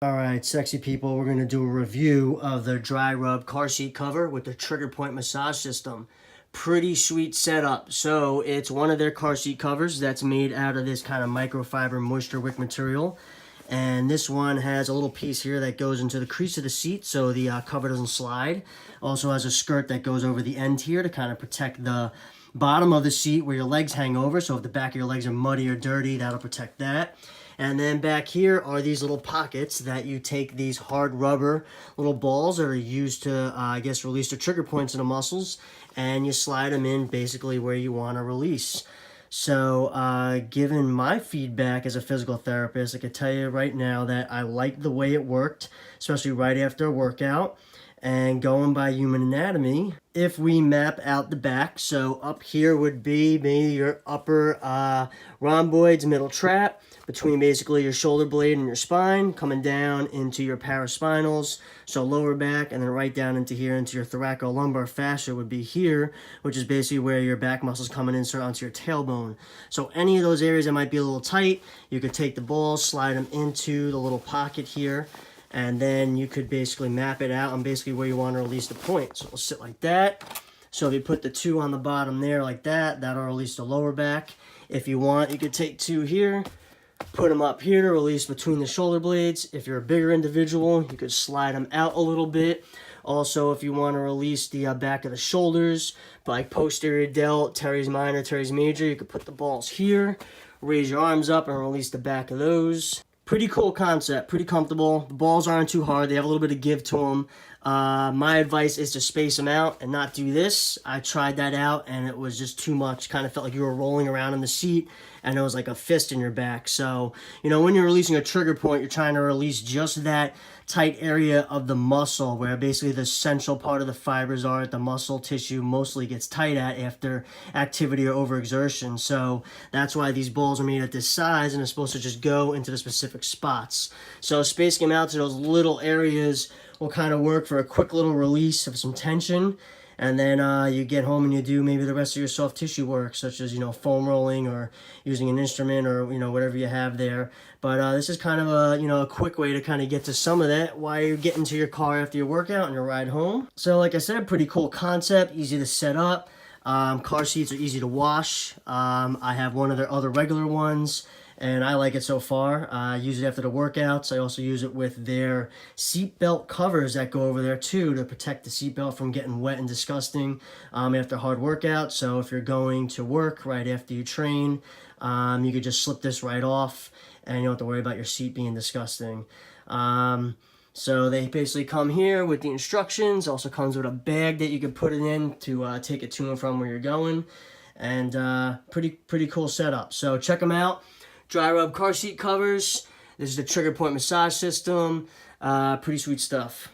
All right, sexy people, we're going to do a review of the dry rub car seat cover with the trigger point massage system. Pretty sweet setup. So it's one of their car seat covers that's made out of this kind of microfiber moisture wick material. And this one has a little piece here that goes into the crease of the seat so the cover doesn't slide. Also has a skirt that goes over the end here to kind of protect the bottom of the seat where your legs hang over. So if the back of your legs are muddy or dirty, that'll protect that. And then back here are these little pockets that you take these hard rubber little balls that are used to, I guess, release the trigger points in the muscles, and you slide them in basically where you want to release. So given my feedback as a physical therapist, I can tell you right now that I like the way it worked, especially right after a workout. And going by human anatomy, if we map out the back, so up here would be maybe your upper rhomboids, middle trap, between basically your shoulder blade and your spine, coming down into your paraspinals, so lower back, and then right down into here, into your thoracolumbar fascia would be here, which is basically where your back muscles coming in onto your tailbone. So any of those areas that might be a little tight, you could take the balls, slide them into the little pocket here, and then you could basically map it out on basically where you want to release the point. So it'll sit like that. So if you put the two on the bottom there like that, that'll release the lower back. If you want, you could take two here, put them up here to release between the shoulder blades. If you're a bigger individual, you could slide them out a little bit. Also, if you want to release the back of the shoulders, like posterior delt, teres minor, teres major, you could put the balls here, raise your arms up and release the back of those. Pretty cool concept, pretty comfortable. The balls aren't too hard. They have a little bit of give to them. My advice is to space them out and not do this. I tried that out and it was just too much. Kind of felt like you were rolling around in the seat and it was like a fist in your back. So, you know, when you're releasing a trigger point, you're trying to release just that tight area of the muscle where basically the central part of the fibers are at the muscle tissue mostly gets tight at after activity or overexertion. So that's why these balls are made at this size and are supposed to just go into the specific spots. So spacing them out to those little areas will kind of work for a quick little release of some tension, and then you get home and you do maybe the rest of your soft tissue work, such as, you know, foam rolling or using an instrument or, you know, whatever you have there. But this is kind of a, you know, a quick way to kind of get to some of that while you're getting to your car after your workout and your ride home. So like I said, pretty cool concept, easy to set up. Car seats are easy to wash. I have one of their other regular ones, and I like it so far. I use it after the workouts. I also use it with their seatbelt covers that go over there too to protect the seatbelt from getting wet and disgusting after hard workout. So if you're going to work right after you train, you could just slip this right off and you don't have to worry about your seat being disgusting. So they basically come here with the instructions. Also comes with a bag that you can put it in to take it to and from where you're going. And pretty cool setup. So check them out. Dry rub car seat covers. This is the trigger point massage system. Pretty sweet stuff.